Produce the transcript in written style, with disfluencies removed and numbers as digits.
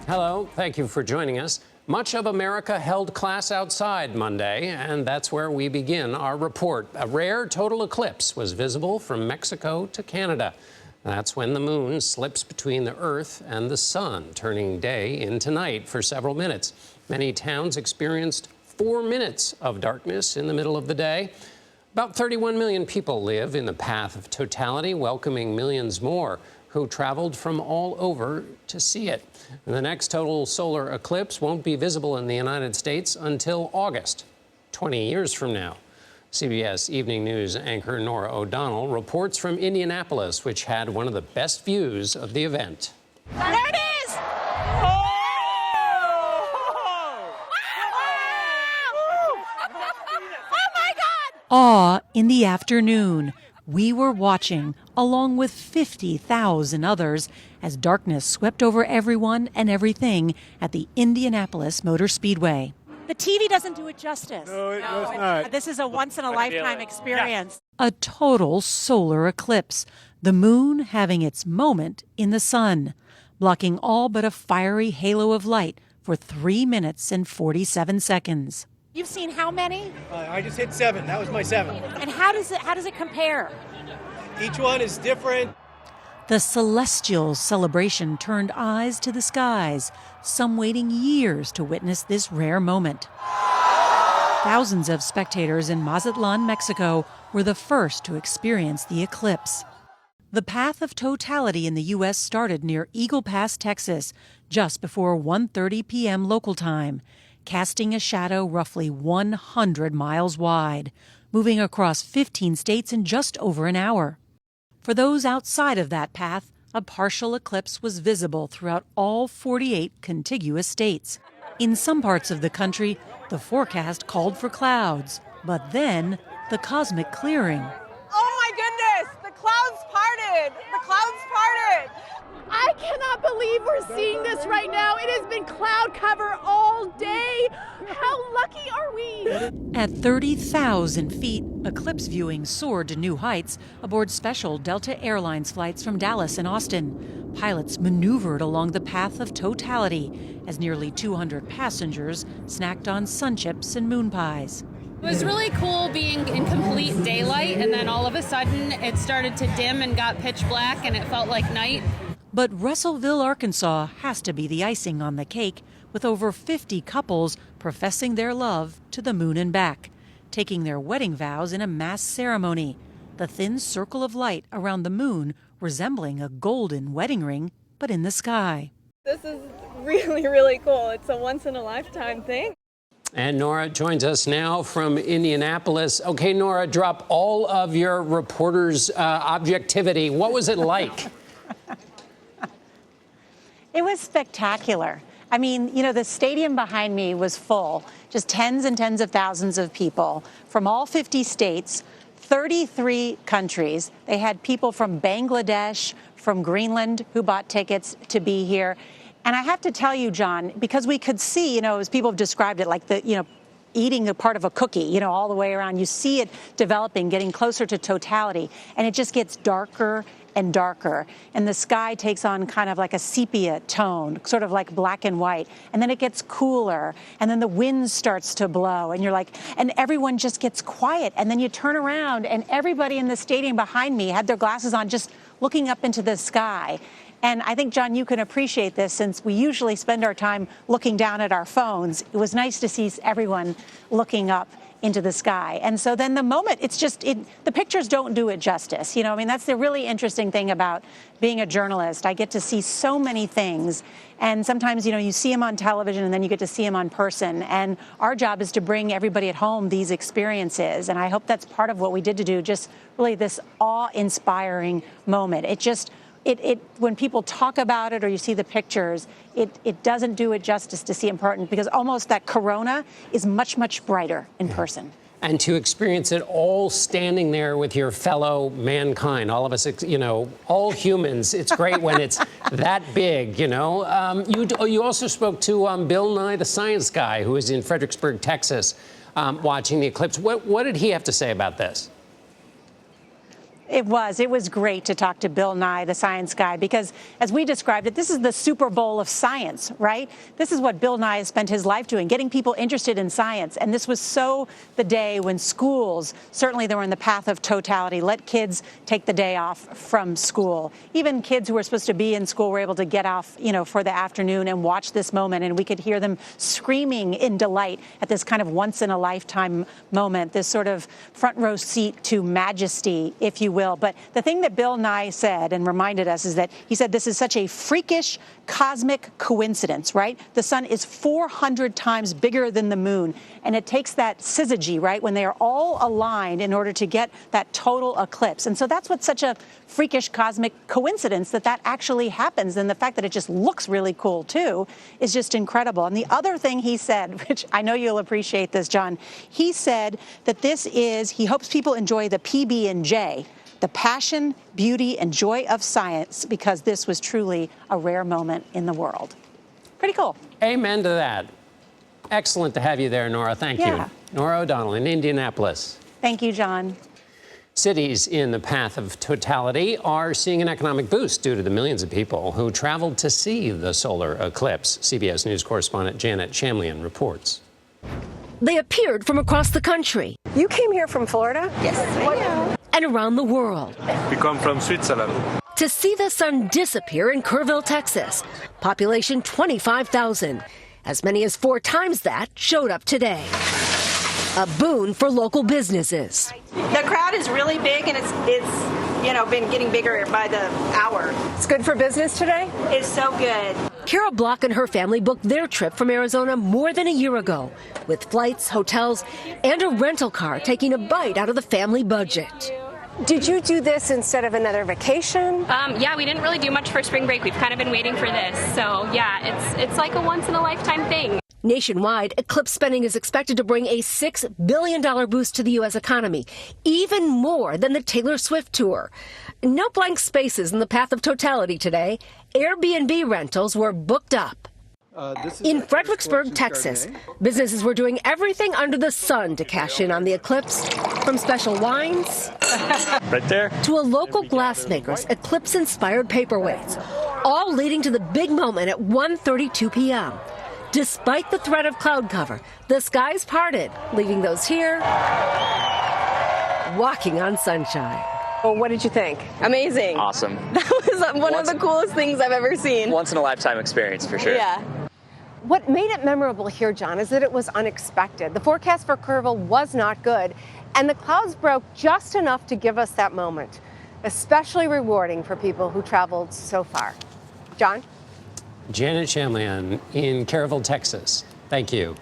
Hello, thank you for joining us. Much of America held class outside Monday, and that's where we begin our report. A rare total eclipse was visible from Mexico to Canada. That's when the moon slips between the Earth and the sun, turning day into night for several minutes. Many towns experienced 4 minutes of darkness in the middle of the day. About 31 million people live in the path of totality, welcoming millions more who traveled from all over to see it. And the next total solar eclipse won't be visible in the United States until August, 20 years from now. CBS Evening News anchor Norah O'Donnell reports from Indianapolis, which had one of the best views of the event. There it is! Oh! Oh my God! Awe in the afternoon. We were watching, along with 50,000 others, as darkness swept over everyone and everything at the Indianapolis Motor Speedway. The TV doesn't do it justice. No, it does not. This is a once-in-a-lifetime experience. A total solar eclipse, the moon having its moment in the sun, blocking all but a fiery halo of light for 3 minutes and 47 seconds. You've seen how many? I just hit 7. That was my 7. And how does it compare? Each one is different. The celestial celebration turned eyes to the skies, some waiting years to witness this rare moment. Thousands of spectators in Mazatlan, Mexico, were the first to experience the eclipse. The path of totality in the U.S. started near Eagle Pass, Texas, just before 1:30 p.m. local time, casting a shadow roughly 100 miles wide, moving across 15 states in just over an hour. For those outside of that path, a partial eclipse was visible throughout all 48 contiguous states. In some parts of the country, the forecast called for clouds, but then the cosmic clearing. Oh my goodness, the clouds parted! The clouds parted! I cannot believe we're seeing this right now. It has been cloud cover all day. How lucky are we? At 30,000 feet, eclipse viewing soared to new heights aboard special Delta Airlines flights from Dallas and Austin. Pilots maneuvered along the path of totality as nearly 200 passengers snacked on sun chips and moon pies. It was really cool being in complete daylight, and then all of a sudden it started to dim and got pitch black and it felt like night. But Russellville, Arkansas has to be the icing on the cake, with over 50 couples professing their love to the moon and back, taking their wedding vows in a mass ceremony, the thin circle of light around the moon resembling a golden wedding ring, but in the sky. This is really, really cool. It's a once-in-a-lifetime thing. And Norah joins us now from Indianapolis. Okay, Norah, drop all of your reporter's objectivity. What was it like? It was spectacular. I mean, the stadium behind me was full, just tens and tens of thousands of people from all 50 states, 33 countries. They had people from Bangladesh, from Greenland who bought tickets to be here. And I have to tell you, John, because we could see, as people have described it, like eating a part of a cookie, all the way around. You see it developing, getting closer to totality, and it just gets darker and darker. And the sky takes on kind of like a sepia tone, sort of like black and white. And then it gets cooler, and then the wind starts to blow, and you're like, and everyone just gets quiet. And then you turn around, and everybody in the stadium behind me had their glasses on, just looking up into the sky. And I think, John, you can appreciate this since we usually spend our time looking down at our phones. It was nice to see everyone looking up into the sky. And so then the moment, the pictures don't do it justice. That's the really interesting thing about being a journalist. I get to see so many things. And sometimes, you see them on television and then you get to see them on person. And our job is to bring everybody at home these experiences. And I hope that's part of what we did to do, just really this awe-inspiring moment. When people talk about it or you see the pictures, it doesn't do it justice to see it in person, because almost that corona is much, much brighter in person. And to experience it all standing there with your fellow mankind, all of us, all humans, it's great when it's that big, You also spoke to Bill Nye, the science guy, who is in Fredericksburg, Texas, watching the eclipse. What did he have to say about this? It was great to talk to Bill Nye, the science guy, because as we described it, this is the Super Bowl of science, right? This is what Bill Nye has spent his life doing, getting people interested in science. And this was so the day when schools, certainly they were in the path of totality, let kids take the day off from school. Even kids who were supposed to be in school were able to get off, for the afternoon and watch this moment. And we could hear them screaming in delight at this kind of once-in-a-lifetime moment, this sort of front row seat to majesty, if you will. But the thing that Bill Nye said and reminded us is that he said this is such a freakish cosmic coincidence, right? The sun is 400 times bigger than the moon, and it takes that syzygy, right, when they are all aligned in order to get that total eclipse. And so that's what's such a freakish cosmic coincidence, that actually happens. And the fact that it just looks really cool, too, is just incredible. And the other thing he said, which I know you'll appreciate this, John, he said that he hopes people enjoy the PB&J, the passion, beauty, and joy of science, because this was truly a rare moment in the world. Pretty cool. Amen to that. Excellent to have you there, Norah. Thank you. Norah O'Donnell in Indianapolis. Thank you, John. Cities in the path of totality are seeing an economic boost due to the millions of people who traveled to see the solar eclipse. CBS News correspondent Janet Shamlian reports. They appeared from across the country. You came here from Florida? Yes, I am. And around the world. We come from Switzerland. To see the sun disappear in Kerrville, Texas. Population 25,000. As many as 4 times that showed up today. A boon for local businesses. The crowd is really big, and it's been getting bigger by the hour. It's good for business today? It's so good. Kara Block and her family booked their trip from Arizona more than a year ago, with flights, hotels, and a rental car taking a bite out of the family budget. Did you do this instead of another vacation? Yeah, we didn't really do much for spring break. We've kind of been waiting for this. So, yeah, it's like a once-in-a-lifetime thing. Nationwide, eclipse spending is expected to bring a $6 billion boost to the U.S. economy, even more than the Taylor Swift tour. No blank spaces in the path of totality today. Airbnb rentals were booked up. In Fredericksburg, Texas, businesses were doing everything under the sun to cash in on the eclipse, from special wines right there to a local glassmaker's eclipse-inspired paperweights, all leading to the big moment at 1:32 p.m. Despite the threat of cloud cover, the skies parted, leaving those here walking on sunshine. Well, what did you think? Amazing. Awesome. That was one of the coolest things I've ever seen. Once in a lifetime experience, for sure. Yeah. What made it memorable here, John, is that it was unexpected. The forecast for Kerrville was not good, and the clouds broke just enough to give us that moment. Especially rewarding for people who traveled so far. John? Janet Shamlian in Kerrville, Texas. Thank you.